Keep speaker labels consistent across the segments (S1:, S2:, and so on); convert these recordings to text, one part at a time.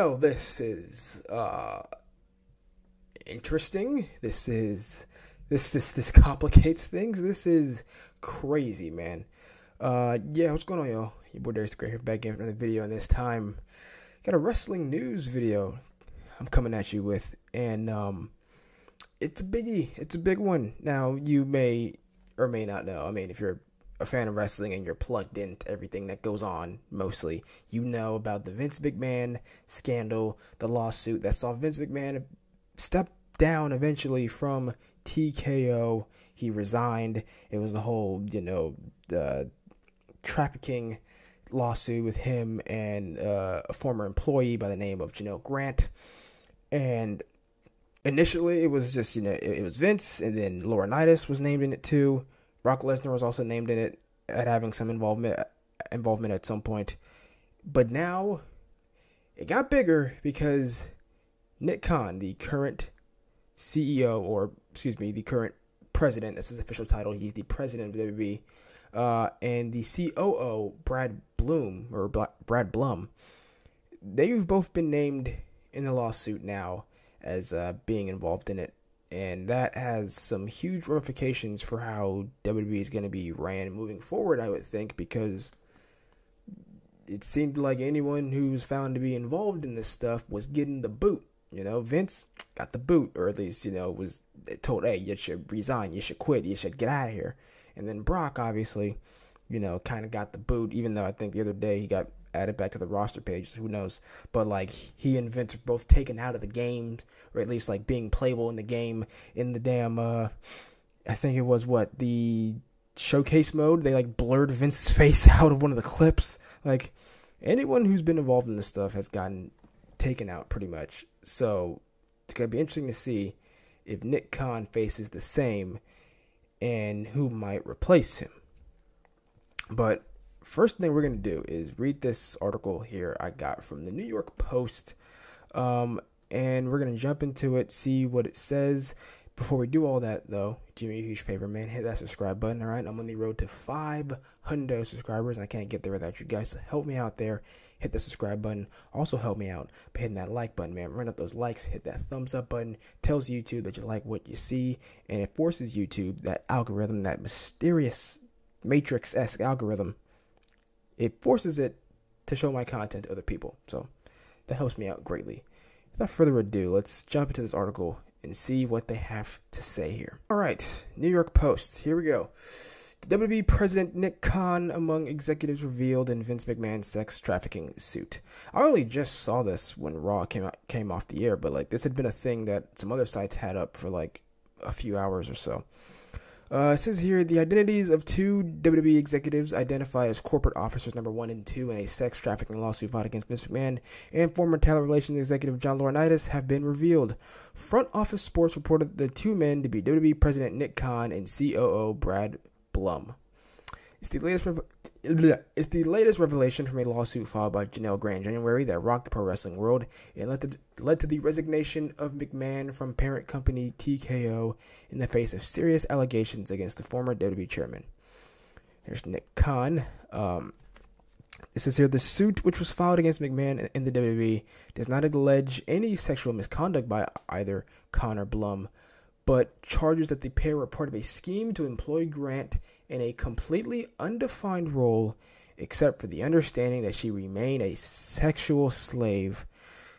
S1: Well, this is interesting. This complicates things. This is crazy, man. Yeah, what's going on, y'all? Your boy Darius here, back again for another video, and this time got a wrestling news video I'm coming at you with, and it's a biggie. It's a big one. Now, you may or may not know. I mean, if you're a fan of wrestling and you're plugged into everything that goes on, mostly, you know about the Vince McMahon scandal, the lawsuit that saw Vince McMahon step down eventually from TKO. He resigned. It was the whole, trafficking lawsuit with him and a former employee by the name of Grant. And initially, it was just, it was Vince, and then Laurinaitis was named in it too. Brock Lesnar was also named in it at having some involvement at some point. But now, it got bigger because Nick Khan, the current CEO, the current president, that's his official title, he's the president of WWE, and the COO, Brad Blum, they've both been named in the lawsuit now as being involved in it. And that has some huge ramifications for how WWE is going to be ran moving forward, I would think, because it seemed like anyone who was found to be involved in this stuff was getting the boot. Vince got the boot, or at least, was told, hey, you should resign, you should quit, you should get out of here. And then Brock, obviously, kind of got the boot, even though I think the other day he got added back to the roster page, who knows. But, he and Vince are both taken out of the game, or at least, being playable in the game, in the damn, I think it was, the showcase mode. They, blurred Vince's face out of one of the clips. Anyone who's been involved in this stuff has gotten taken out, pretty much. So, it's going to be interesting to see if Nick Khan faces the same, and who might replace him. But first thing we're going to do is read this article here I got from the New York Post, and we're going to jump into it, see what it says. Before we do all that, though, do me a huge favor, man. Hit that subscribe button, all right? I'm on the road to 500 subscribers, and I can't get there without you guys. So help me out there. Hit the subscribe button. Also help me out by hitting that like button, man. Run up those likes. Hit that thumbs up button. Tells YouTube that you like what you see, and it forces YouTube, that algorithm, that mysterious Matrix-esque algorithm, it forces it to show my content to other people. So that helps me out greatly. Without further ado, let's jump into this article and see what they have to say here. All right, New York Post. Here we go. WWE President Nick Khan among executives revealed in Vince McMahon's sex trafficking suit. I only just saw this when Raw came off the air, but this had been a thing that some other sites had up for a few hours or so. It says here, the identities of two WWE executives identified as corporate officers number 1 and 2 in a sex trafficking lawsuit filed against Vince McMahon and former talent relations executive John Laurinaitis have been revealed. Front Office Sports reported the two men to be WWE President Nick Khan and COO Brad Blum. It's the latest revelation from a lawsuit filed by Janelle Grant in January that rocked the pro wrestling world and led to the resignation of McMahon from parent company TKO in the face of serious allegations against the former WWE chairman. Here's Nick Khan. It says here, the suit, which was filed against McMahon in the WWE, does not allege any sexual misconduct by either Khan or Blum, but charges that the pair were part of a scheme to employ Grant in a completely undefined role, except for the understanding that she remained a sexual slave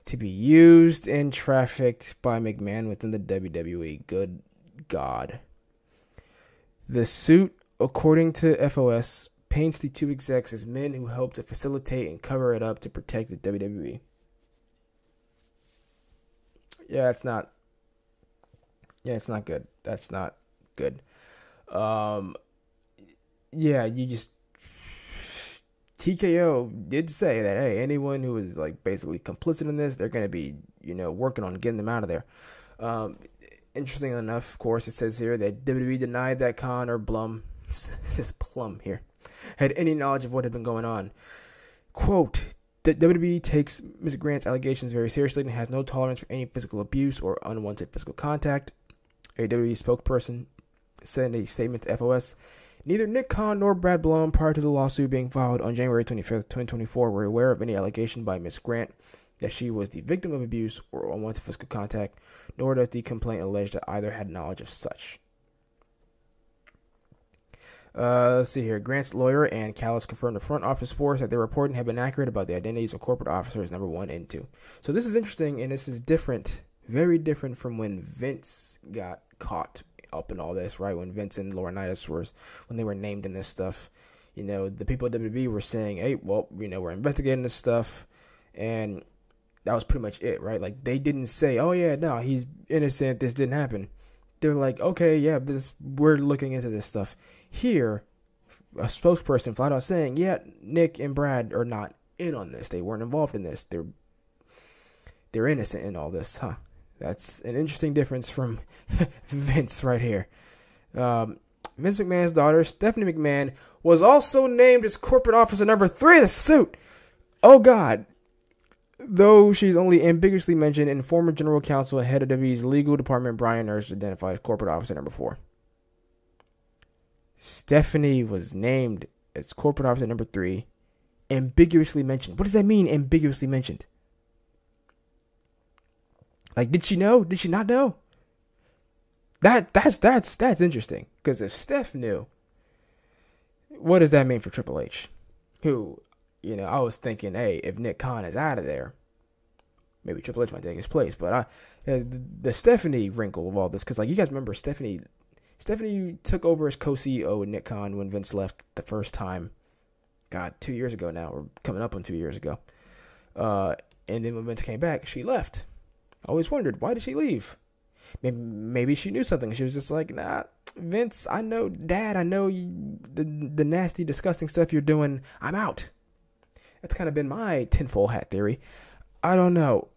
S1: to be used and trafficked by McMahon within the WWE. Good God. The suit, according to FOS, paints the two execs as men who helped to facilitate and cover it up to protect the WWE. Yeah, it's not good. That's not good. TKO did say that, hey, anyone who is basically complicit in this, they're going to be, working on getting them out of there. Interesting enough, of course, it says here that WWE denied that Khan or Blum, it's Plum here, had any knowledge of what had been going on. Quote, WWE takes Ms. Grant's allegations very seriously and has no tolerance for any physical abuse or unwanted physical contact. A WWE spokesperson said in a statement to FOS, neither Nick Khan nor Brad Blum, prior to the lawsuit being filed on January 25th, 2024, were aware of any allegation by Ms. Grant that she was the victim of abuse or unwanted physical contact, nor does the complaint allege that either had knowledge of such. Let's see here. Grant's lawyer and Callis confirmed to front office force that their reporting had been accurate about the identities of corporate officers number 1 and 2. So this is interesting, and this is different, very different from when Vince got caught up in all this, right? When Vince and Laurinaitis when they were named in this stuff, you know, the people at WWE were saying, hey, well, you know, we're investigating this stuff, and that was pretty much it, right? Like, they didn't say, oh yeah, no, he's innocent, this didn't happen. They're like, okay, yeah, we're looking into this stuff. Here, a spokesperson flat out saying, yeah, Nick and Brad are not in on this. They weren't involved in this. They're innocent in all this, huh? That's an interesting difference from Vince right here. Vince McMahon's daughter, Stephanie McMahon, was also named as corporate officer number 3 of the suit. Oh, God. Though she's only ambiguously mentioned, in former general counsel and head of WWE's legal department, Brian Nurse, identified as corporate officer number 4. Stephanie was named as corporate officer number 3, ambiguously mentioned. What does that mean, ambiguously mentioned? Like, did she know? Did she not know? That's interesting. Because if Steph knew, what does that mean for Triple H? Who, you know, I was thinking, hey, if Nick Khan is out of there, maybe Triple H might take his place. But the Stephanie wrinkle of all this, because like you guys remember, Stephanie took over as co-CEO with Nick Khan when Vince left the first time. God, 2 years ago now. We're coming up on 2 years ago. And then when Vince came back, she left. I always wondered, why did she leave? Maybe she knew something. She was just like, nah, Vince, I know, Dad, I know the nasty, disgusting stuff you're doing. I'm out. That's kind of been my tinfoil hat theory. I don't know.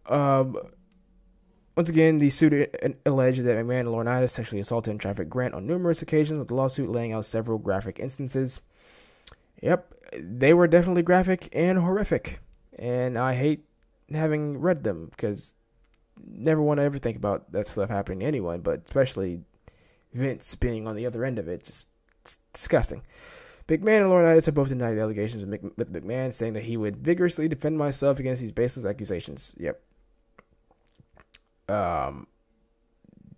S1: Once again, the suit alleged that McMahon and Laurinaitis sexually assaulted and trafficked Grant on numerous occasions, with the lawsuit laying out several graphic instances. Yep, they were definitely graphic and horrific. And I hate having read them, because never want to ever think about that stuff happening to anyone, but especially Vince being on the other end of it. Just, it's disgusting. McMahon and Laurinaitis have both denied the allegations, with McMahon saying that he would vigorously defend myself against these baseless accusations. Yep.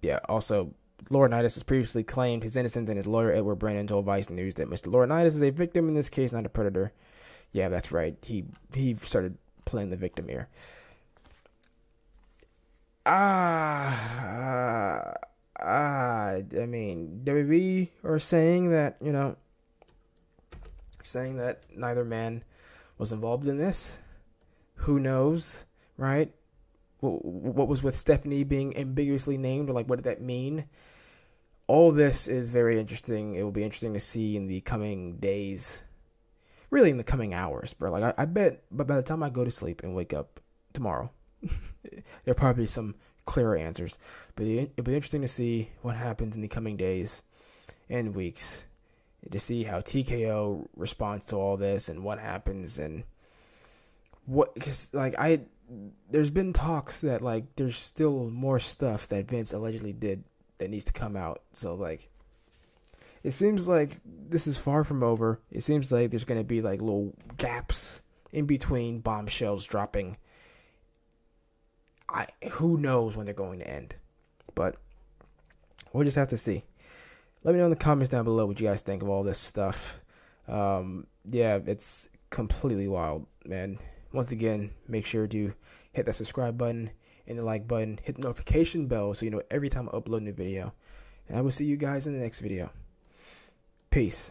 S1: Yeah, also, Laurinaitis has previously claimed his innocence, and his lawyer, Edward Brennan, told Vice News that Mr. Laurinaitis is a victim in this case, not a predator. Yeah, that's right. He started playing the victim here. I mean, WWE are saying that, you know, saying that neither man was involved in this. Who knows, right? What was with Stephanie being ambiguously named, or like, what did that mean? All this is very interesting. It will be interesting to see in the coming days, really in the coming hours, bro. Like, I bet, but by the time I go to sleep and wake up tomorrow, there'll probably be some clearer answers. But it'll be interesting to see what happens in the coming days and weeks, to see how TKO responds to all this and what happens, and what, because like there's been talks that like there's still more stuff that Vince allegedly did that needs to come out. So like, it seems like this is far from over. It seems like there's going to be like little gaps in between bombshells dropping. Who knows when they're going to end, but we'll just have to see. Let me know in the comments down below what you guys think of all this stuff. Yeah, it's completely wild, man. Once again, make sure to hit that subscribe button and the like button. Hit the notification bell so you know every time I upload a new video. And I will see you guys in the next video. Peace.